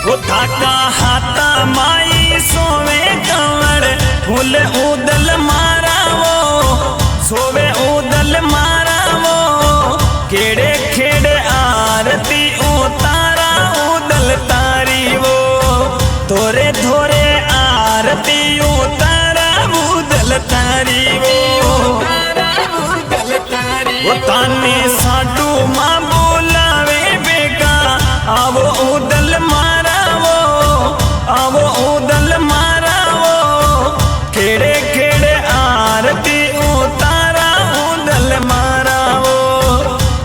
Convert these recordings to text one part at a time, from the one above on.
वो थाका हाथा माई सोवे कंवर फूल उदल मारा वो सोवे उदल मारा वो केड़े खेड़े आरती उतारा उदल तारी वो तोरे धोरे आरती उतारा उदल तारी वो ताने साडू मां बोलावे बेगा आवो उदल मारा वो आवो उदल मारा वो खेड़े खेड़े आरती उतारा उदल मारा वो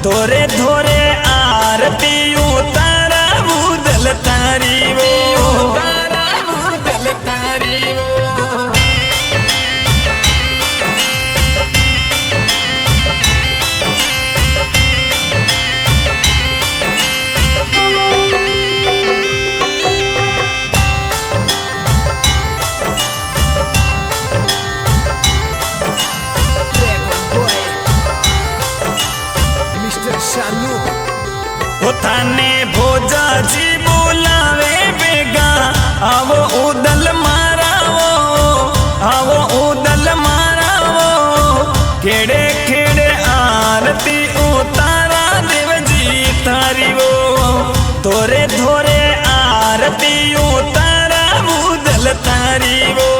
तोरे धोरे आरती उतारा उदल तारी वो उदल तारी वो थाने भोजा जी बोलावे बेगा आवो उदल मारा वो आवो उदल मारा वो खेड़े खेड़े आरती उतारा देव जी तारी वो तोरे धोरे आरती उतारा उदल तारी वो।